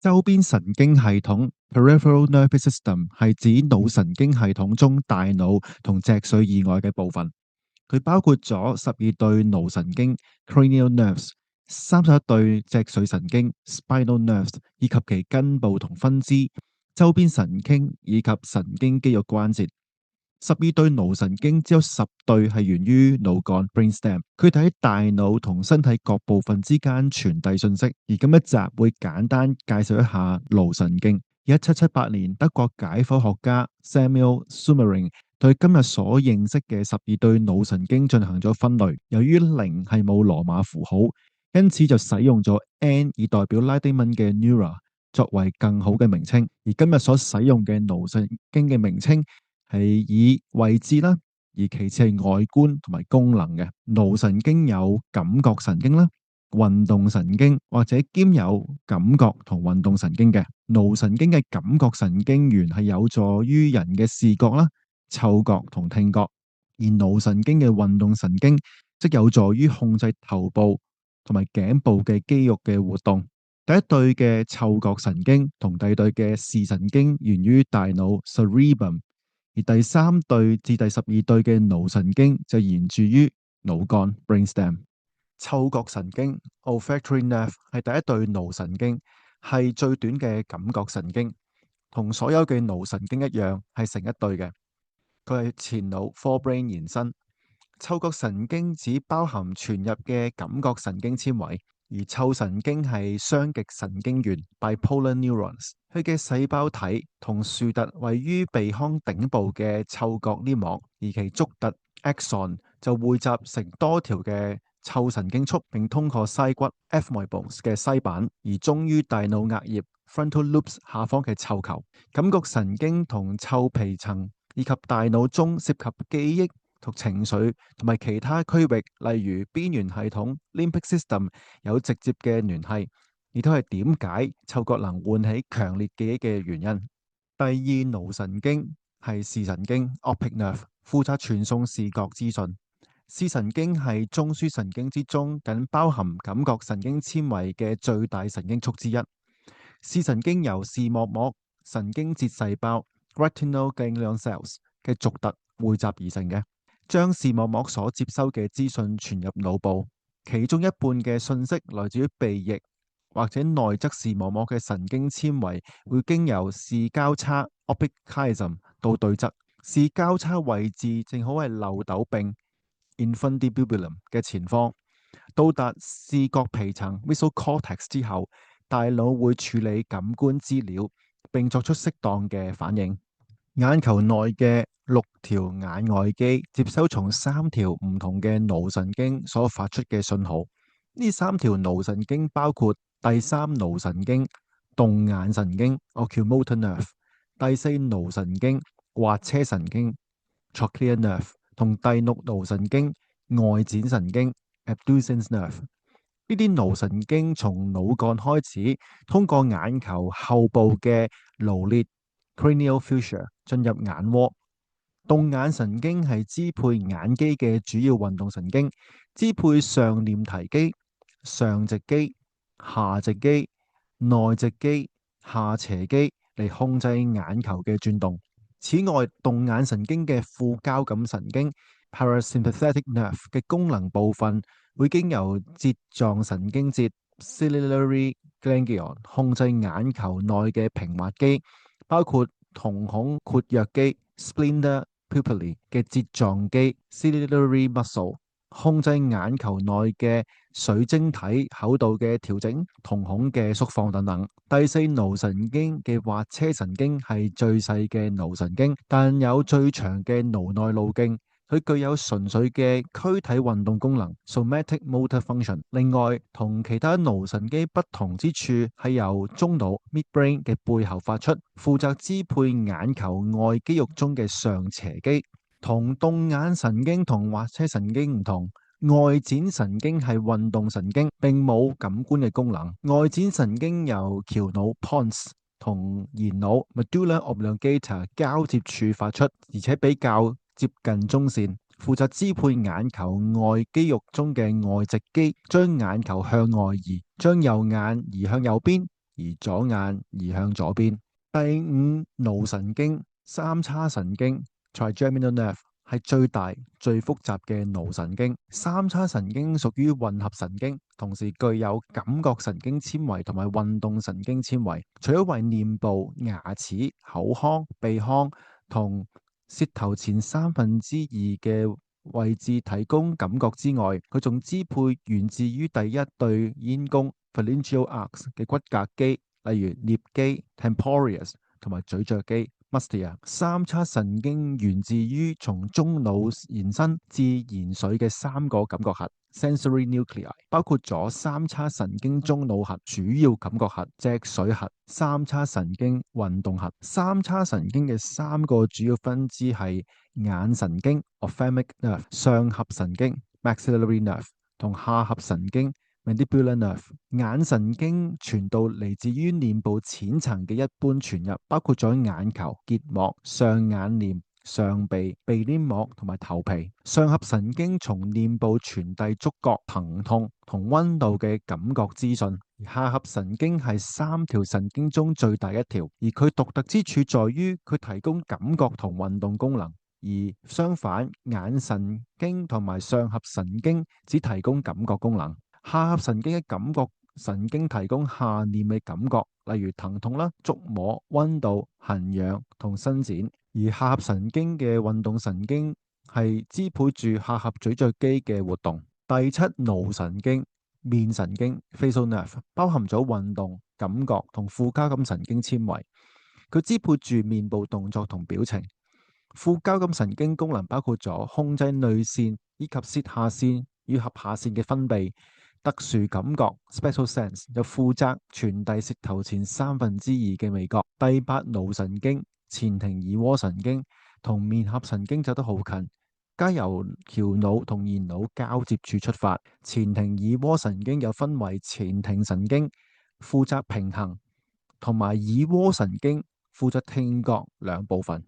周邊神經系統 （peripheral nervous system） 係指腦神經系統中大腦同脊髓以外嘅部分。佢包括咗12對腦神經 （cranial nerves）、31對脊髓神經 （spinal nerves） 以及其根部同分支、周邊神經以及神經肌肉關節。12對腦神經只有10對係源於腦幹 （brainstem），佢哋喺大腦同身體各部分之間傳遞信息。而今一集會簡單介紹一下腦神經。1778年，德國解剖學家 Samuel Summering 對今日所認識嘅12對腦神經進行咗分類。由於0係冇羅馬符號，因此就使用咗 N 以代表拉丁文嘅 neura 作為更好嘅名稱。而今日所使用嘅腦神經嘅名稱係以位置啦，而其次係外觀同埋功能嘅。腦神經有感覺神經啦、運動神經或者兼有感覺同運動神經嘅。腦神經嘅感覺神經元係有助於人嘅視覺啦、嗅覺同聽覺，而腦神經嘅運動神經則有助於控制頭部同埋頸部嘅肌肉嘅活動。第一對嘅嗅覺神經同第二對嘅視神經源於大腦 cerebrum，而第3對至第12對嘅腦神經就源自於腦幹 brainstem。嗅覺神經 olfactory nerve 係第一對腦神經，係最短嘅感覺神經，同所有嘅腦神經一樣係成一對嘅。佢係前腦 forebrain 延伸。嗅覺神經只包含傳入嘅感覺神經纖維，而嗅神經係雙極神經元 bipolar neurons。佢嘅細胞體同樹突位於鼻腔頂部嘅嗅覺黏膜，而其觸突 axon 就匯集成多條嘅嗅神經束，並通過腮骨 ethmoids 嘅腮板，而終於大腦額葉 frontal lobes 下方嘅嗅球。感覺神經同嗅皮層以及大腦中涉及記憶同情緒同埋其他區域，例如邊緣系統 limbic system 有直接嘅聯繫，亦都係點解嗅覺能喚起強烈記憶嘅原因。第二腦神經係視神經 optic nerve， 負責傳送視覺資訊。視神經係中樞神經之中僅包含感覺神經纖維嘅最大神經束之一。視神經由視網膜神經節細胞 retinal ganglion cells 嘅觸突匯集而成嘅，將視網膜所接收嘅資訊傳入腦部。其中一半嘅信息來自於鼻翼或者內側視網膜嘅神經纖維，會經由視交叉 optic chiasm 到對側。視交叉位置正好係漏斗柄 infundibulum 嘅前方。到達視覺皮層 visual cortex 之後，大腦會處理感官資料，並作出適當嘅反應。眼球內嘅6條眼外肌接收從3條唔同嘅腦神經所發出嘅信號。呢3條腦神經包括第3腦神經動眼神經 oculomotor nerve、第4腦神經滑車神經 trochlear nerve 同第6腦神經外展神經 abducens nerve。呢啲腦神經從腦幹開始，通過眼球後部嘅顱裂 cranial fissure 進入眼窩。動眼神經係支配眼肌嘅主要運動神經，支配上念提肌、上直肌、下直肌、內直肌、下斜肌嚟控制眼球嘅轉動。此外，動眼神經嘅副交感神經 parasympathetic nerve 嘅功能部分會經由睫狀神經節 ciliary ganglion 控制眼球內嘅平滑肌，包括瞳孔括約肌 splenor pupillae 嘅睫狀肌 ciliary muscle， 控制眼球內嘅水晶體厚度嘅調整、瞳孔嘅縮放等等。第4腦神經嘅滑車神經係最細嘅腦神經，但有最長嘅腦內路徑。佢具有純粹嘅軀體運動功能 （somatic motor function）。另外，同其他腦神經不同之處係由中腦 （midbrain） 嘅背後發出，負責支配眼球外肌肉中嘅上斜肌。同動眼神經同滑車神經唔同，外展神經係運動神經，並冇感官嘅功能。外展神經由橋腦 （pons） 同延腦 （medulla oblongata） 交接處發出，而且比較接近中線，負責支配眼球外肌肉中嘅外直肌，將眼球向外移，將右眼移向右邊，而左眼移向左邊。第五腦神經三叉神經 （trigeminal nerve） 係最大、最複雜嘅腦神經。三叉神經屬於混合神經，同時具有感覺神經纖維同埋運動神經纖維。除咗為面部、牙齒、口腔、鼻腔同舌頭前2/3嘅位置提供感覺之外，佢仲支配源自於第一對咽弓 （pharyngeal arch） 嘅骨骼肌，例如顳肌 （temporalis） 同埋咀嚼肌 （mastia）。三叉神經源自於從中腦延伸至延髓嘅3個感覺核 （sensory nuclei），包括咗三叉神經中腦核、主要感覺核、脊髓核、三叉神經運動核。三叉神經嘅3個主要分支係眼神經 （ophthalmic nerve）、上頜神經 （maxillary nerve） 同下頜神經 mandibular nerve。眼神經傳導嚟自於臉部淺層嘅一般傳入，包括咗眼球、結膜、上眼瞼、上鼻、鼻黏膜同埋頭皮。上頜神經從臉部傳遞觸覺、疼痛同溫度嘅感覺資訊。下頜神經係3條神經中最大一條，而佢獨特之處在於佢提供感覺同運動功能。而相反，眼神經同埋上頜神經只提供感覺功能。下頜神經嘅感覺神經提供下念嘅感覺，例如疼痛啦、觸摸、溫度、痕癢同伸展。而下頜神經嘅運動神經係支配住下頜咀嚼肌嘅活動。第七腦神經面神經 （facial nerve） 包含咗運動、感覺同副交感神經纖維，佢支配住面部動作同表情。副交感神經功能包括咗控制淚腺以及舌下腺與合下腺嘅分泌。特殊感覺 （special sense） 就負責傳遞舌頭前2/3嘅味覺。第八腦神經前庭耳蝸神經同面頜神經走得好近，皆由橋腦同言腦交接處出發。前庭耳蝸神經又分為前庭神經負責平衡同埋耳蝸神經負責聽覺兩部分。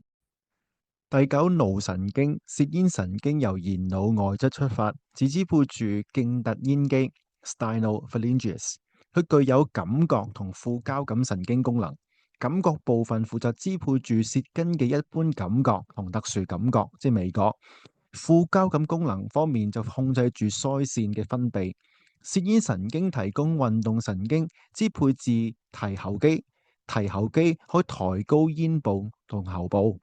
第九腦神經舌咽神經由言腦外側出發，只支配住莖突咽肌 （sternopharyngeus）。佢具有感覺同副交感神經功能。感覺部分負責支配住舌根嘅一般感覺同特殊感覺，即味覺。副交感功能方面就控制住腮腺嘅分泌。舌咽神經提供運動神經，支配至提喉肌。提喉肌可以抬高咽部同喉部。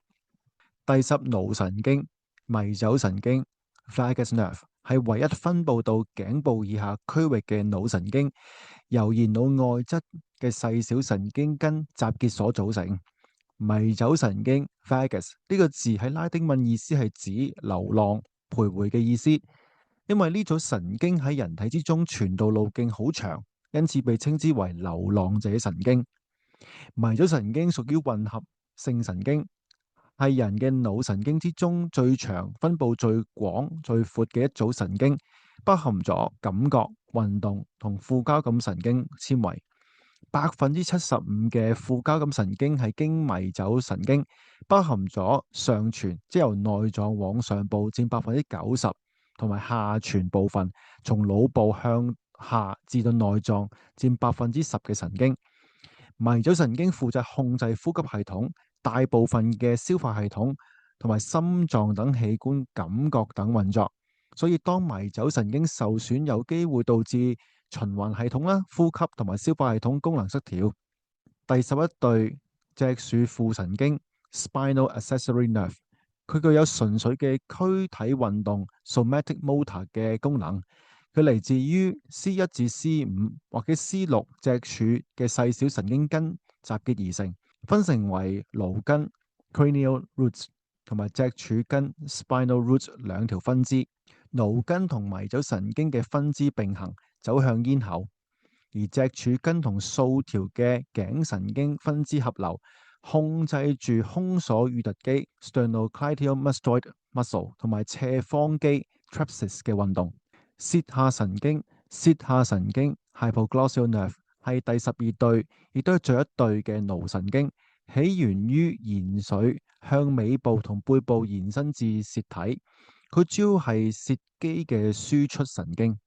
第十腦神經迷走神經 （vagus nerve） 係唯一分布到頸部以下區域嘅腦神經，由言腦外側嘅細小神經根集結所組成。迷走神經 （vagus） 呢個字喺拉丁文意思係指流浪、徘徊嘅意思，因為呢組神經喺人體之中傳導路徑好長，因此被稱之為流浪者神經。迷走神經屬於混合性神經，係人嘅腦神經之中最長、分布最廣、最闊嘅一組神經，包含咗感覺、運動同副交感神經纖維。75%嘅副交感神經係經迷走神經，包含咗上傳，即由內臟往上部佔90%，同埋下傳部分，從腦部向下至到內臟佔10%嘅神經。迷走神經負責控制呼吸系統、大部分嘅消化系統同埋心臟等器官感覺等運作，所以當迷走神經受損，有機會導致循環系統啦、呼吸同埋消化系統功能失調。第11對脊柱副神經 （spinal accessory nerve），佢具有純粹嘅軀體運動 （somatic motor） 嘅功能。佢嚟自於 C1 至 C5 或者 C6 脊柱嘅細小神經根集結而成，分成為顱根 （cranial roots） 同埋脊柱根 （spinal roots） 兩條分支。顱根同迷走神經嘅分支並行，走向咽喉，而脊柱根同數條嘅頸神經分支合流，控制住胸鎖乳突肌 （sternocleidomastoid muscle） 同埋斜方肌 （trapezius） 嘅運動。舌下神經 （hypoglossal nerve） 係第12對，亦都係最後一對嘅腦神經，起源於延髓，向尾部同背部延伸至舌體。佢主要係舌肌嘅輸出神經。